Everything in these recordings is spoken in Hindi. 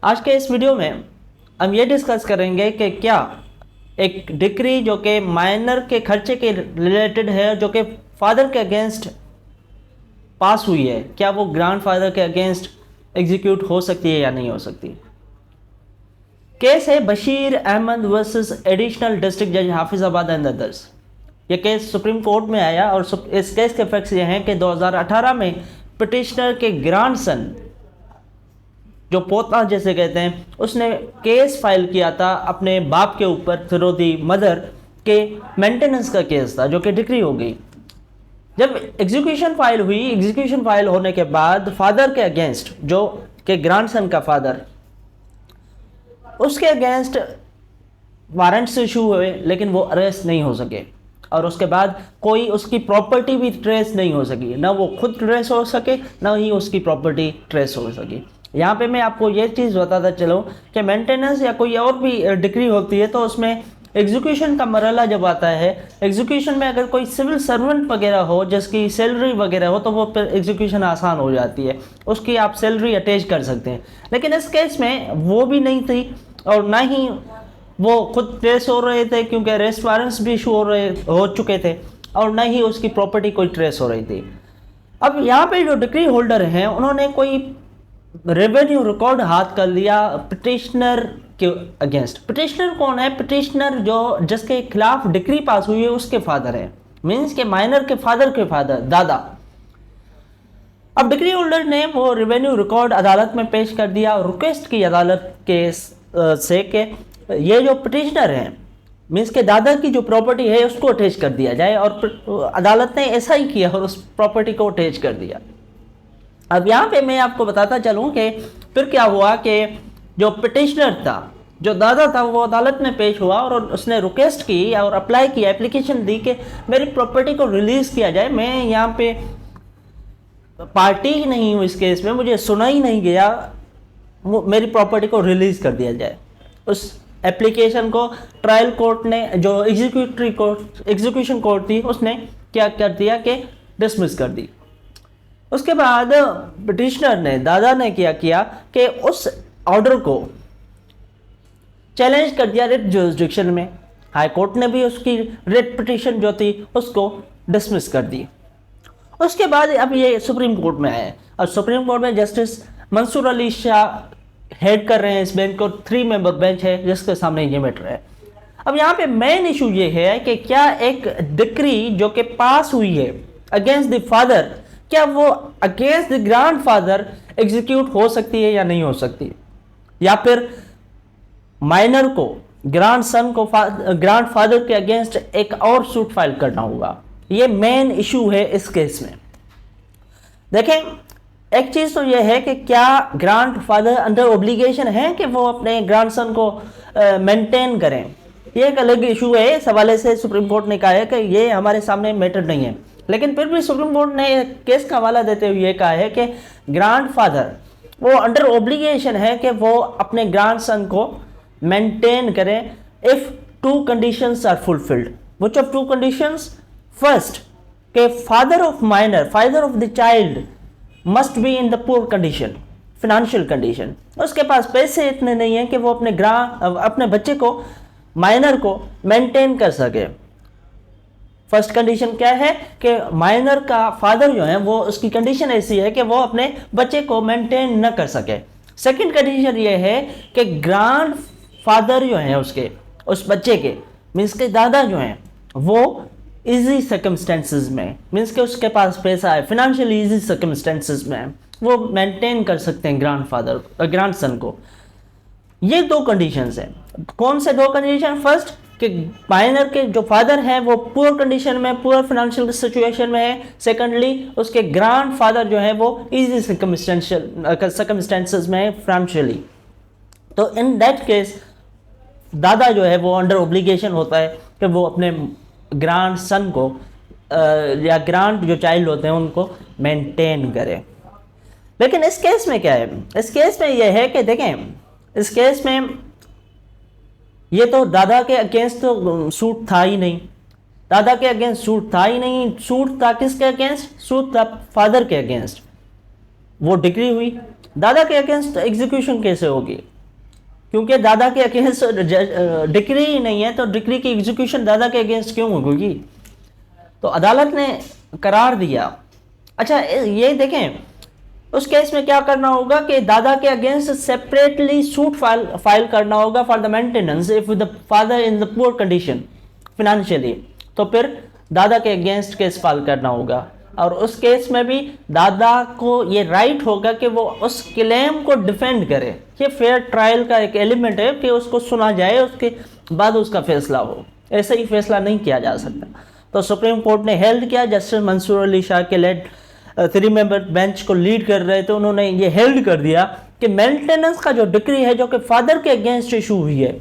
आज के इस वीडियो में हम ये डिस्कस करेंगे कि क्या एक डिक्री जो कि माइनर के खर्चे के रिलेटेड है, जो कि फादर के अगेंस्ट पास हुई है, क्या वो ग्रैंडफादर के अगेंस्ट एग्जीक्यूट हो सकती है या नहीं हो सकती। केस है Bashir Ahmad versus additional district जज हाफिजाबाद एंड अदर्स। ये केस सुप्रीम कोर्ट में आया और इस केस के फैक्ट्स ये हैं कि 2018 में पिटिशनर के ग्रैंडसन, जो पोता जैसे कहते हैं, उसने केस फाइल किया था अपने बाप के ऊपर थ्रू दी मदर के मेंटेनेंस का केस था, जो कि डिक्री हो गई। जब एग्जीक्यूशन फाइल हुई, एग्जीक्यूशन फाइल होने के बाद फादर के अगेंस्ट, जो के ग्रैंडसन का फादर, उसके अगेंस्ट वारंट्स इशू हुए, लेकिन वो अरेस्ट नहीं हो सके और उसके बाद कोई उसकी प्रॉपर्टी भी ट्रेस नहीं हो सकी। ना वो खुद ट्रेस हो सके, ना ही उसकी प्रॉपर्टी ट्रेस हो सकी। यहाँ पे मैं आपको ये चीज़ बताता चलूँ कि मेंटेनेंस या कोई और भी डिक्री होती है तो उसमें एग्जीक्यूशन का मरहला जब आता है, एग्जीक्यूशन में अगर कोई सिविल सर्वेंट वगैरह हो जिसकी सैलरी वगैरह हो तो वो फिर एग्जीक्यूशन आसान हो जाती है, उसकी आप सैलरी अटैच कर सकते हैं। लेकिन इस केस में वो भी नहीं थी और ना ही वो खुद ट्रेस हो रहे थे, क्योंकि अरेस्ट वारंट्स भी इशू हो चुके थे, और ना ही उसकी प्रॉपर्टी कोई ट्रेस हो रही थी। अब यहाँ पे जो डिक्री होल्डर हैं उन्होंने कोई रेवेन्यू रिकॉर्ड हाथ कर लिया पिटिशनर के अगेंस्ट। पिटिशनर कौन है? पिटिशनर जो जिसके खिलाफ डिक्री पास हुई है उसके फादर है, मीन्स के माइनर के फादर, दादा। अब डिक्री होल्डर ने वो रेवेन्यू रिकॉर्ड अदालत में पेश कर दिया और रिक्वेस्ट की अदालत के से कि ये जो पिटिशनर है, मीन्स के दादा की जो प्रॉपर्टी है उसको अटैच कर दिया जाए, और अदालत ने ऐसा ही किया और उस प्रॉपर्टी को अटैच कर दिया। अब यहाँ पे मैं आपको बताता चलूँ कि फिर क्या हुआ कि जो पिटिशनर था, जो दादा था, वो अदालत में पेश हुआ और उसने रिक्वेस्ट की और अप्लाई किया, एप्लीकेशन दी कि मेरी प्रॉपर्टी को रिलीज़ किया जाए। मैं यहाँ पे पार्टी ही नहीं हूँ इस केस में, मुझे सुना ही नहीं गया, मेरी प्रॉपर्टी को रिलीज़ कर दिया जाए। उस एप्लीकेशन को ट्रायल कोर्ट ने, जो एग्जीक्यूशन कोर्ट थी, उसने क्या कर दिया कि डिसमिस कर दी। उसके बाद पिटिशनर ने, दादा ने क्या किया कि उस ऑर्डर को चैलेंज कर दिया रिट जुरिसडिक्शन में। हाई कोर्ट ने भी उसकी रिट पिटिशन जो थी उसको डिसमिस कर दी। उसके बाद अब ये सुप्रीम कोर्ट में आए और सुप्रीम कोर्ट में जस्टिस मंसूर अली शाह हेड कर रहे हैं इस बेंच को। 3 मेंबर बेंच है जिसके सामने ये मैटर है। अब यहाँ पे मेन इशू ये है कि क्या एक डिक्री जो कि पास हुई है अगेंस्ट द फादर, क्या वो अगेंस्ट द ग्रैंडफादर एग्जीक्यूट हो सकती है या नहीं हो सकती, या फिर माइनर को, ग्रैंडसन को ग्रैंडफादर के अगेंस्ट एक और सूट फाइल करना होगा। ये मेन इशू है इस केस में। देखें, एक चीज तो यह है कि क्या ग्रैंडफादर अंडर ऑब्लिगेशन है कि वो अपने ग्रैंडसन को मेंटेन करें। ये एक अलग इशू है। इस हवाले से सुप्रीम कोर्ट ने कहा है कि ये हमारे सामने मैटर नहीं है, लेकिन फिर भी सुप्रीम कोर्ट ने केस का हवाला देते हुए ये कहा है कि ग्रैंडफादर वो अंडर ऑब्लिगेशन है कि वो अपने ग्रैंडसन को मेंटेन करें if 2 conditions are fulfilled. Which of 2 conditions? First, के father of minor, father of the child must be in the poor condition, financial condition. उसके पास पैसे इतने नहीं है कि वो अपने बच्चे को, माइनर को मेंटेन कर सके। फर्स्ट कंडीशन क्या है कि माइनर का फादर जो है वो, उसकी कंडीशन ऐसी है कि वो अपने बच्चे को मेंटेन न कर सके। सेकंड कंडीशन ये है कि ग्रैंड फादर जो है उसके, उस बच्चे के, मीन्स के दादा जो हैं, वो इजी सर्कमस्टेंसेस में, मीन्स के उसके पास पैसा है, फाइनेंशियली इजी सर्कमस्टेंसेस में वो मेंटेन कर सकते हैं ग्रैंडसन को। ये 2 कंडीशंस हैं। कौन से 2 कंडीशन? फर्स्ट, कि माइनर के जो फादर हैं वो पुअर कंडीशन में, पुअर फाइनेंशियल सिचुएशन में है। सेकंडली, उसके ग्रैंडफादर जो है वो इजी सर्कमस्टेंसेस में है फाइनेंशियली। तो इन दैट केस दादा जो है वो अंडर ऑब्लिगेशन होता है कि वो अपने ग्रैंडसन को या ग्रैंड जो चाइल्ड होते हैं उनको मेंटेन करे। लेकिन इस केस में क्या है? इस केस में यह है कि देखें, इस केस में ये तो दादा के अगेंस्ट तो सूट था ही नहीं, दादा के अगेंस्ट सूट था ही नहीं। सूट था किसके अगेंस्ट? सूट था फादर के अगेंस्ट। वो डिक्री हुई, दादा के अगेंस्ट एग्जीक्यूशन कैसे होगी? क्योंकि दादा के अगेंस्ट डिक्री ही नहीं है, तो डिक्री की एग्जीक्यूशन दादा के अगेंस्ट क्यों होगी? तो अदालत ने करार दिया। अच्छा ये देखें, उस केस में क्या करना होगा कि दादा के अगेंस्ट सेपरेटली सूट फाइल करना होगा for the maintenance if the father in the poor condition financially. तो फिर दादा के अगेंस्ट केस फाइल करना होगा, और उस केस में भी दादा को ये राइट होगा कि वो उस क्लेम को डिफेंड करे। ये फेयर ट्रायल का एक एलिमेंट है कि उसको सुना जाए, उसके बाद उसका फैसला हो, ऐसे ही फैसला नहीं किया जा सकता। तो सुप्रीम कोर्ट ने हेल्ड किया, जस्टिस मंसूर अली शाह के लेड 3 मेंबर बेंच को लीड कर रहे थे, उन्होंने ये हेल्ड कर दिया कि मेंटेनेंस का जो डिक्री है जो कि फादर के अगेंस्ट इशू हुई है,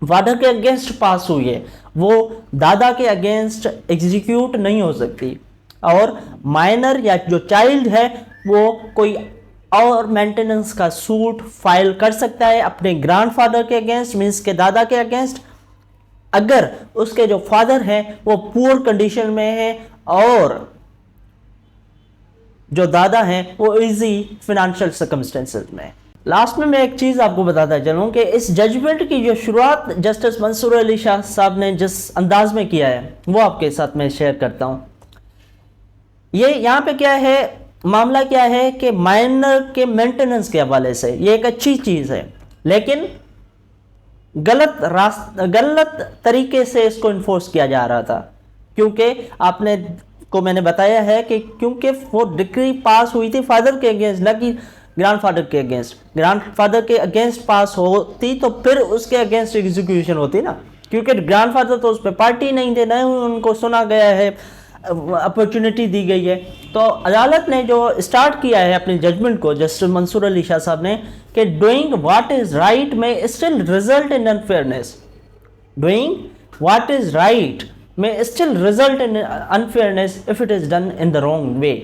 फादर के अगेंस्ट पास हुई है, वो दादा के अगेंस्ट एग्जीक्यूट नहीं हो सकती, और माइनर या जो चाइल्ड है वो कोई और मेंटेनेंस का सूट फाइल कर सकता है अपने ग्रैंडफादर के अगेंस्ट, मींस के दादा के अगेंस्ट, अगर उसके जो फादर हैं वो पुअर कंडीशन में है और जो दादा हैं वो इजी फाइनेंशियल सर्कमस्टेंसेस में। लास्ट में मैं एक चीज आपको बताता चलूं कि इस जजमेंट की जो शुरुआत जस्टिस मंसूर अली शाह साहब ने जिस अंदाज में किया है वो आपके साथ मैं शेयर करता हूं। ये यहाँ पे क्या है, मामला क्या है कि माइनर के मेंटेनेंस के हवाले से ये एक अच्छी चीज है, लेकिन गलत तरीके से इसको इन्फोर्स किया जा रहा था, क्योंकि आपने को मैंने बताया है कि क्योंकि वो डिक्री पास हुई थी फादर के अगेंस्ट, न कि ग्रैंडफादर के अगेंस्ट। ग्रैंडफादर के अगेंस्ट पास होती तो फिर उसके अगेंस्ट एग्जीक्यूशन होती ना, क्योंकि ग्रैंडफादर तो उस पर पार्टी नहीं थे, ना उनको सुना गया है, अपॉर्चुनिटी दी गई है। तो अदालत ने जो स्टार्ट किया है अपने जजमेंट को, जस्टिस मंसूर अली शाह साहब ने, कि डूइंग व्हाट इज राइट में still result in unfairness, doing what is right may still result in unfairness if it is done in the wrong way.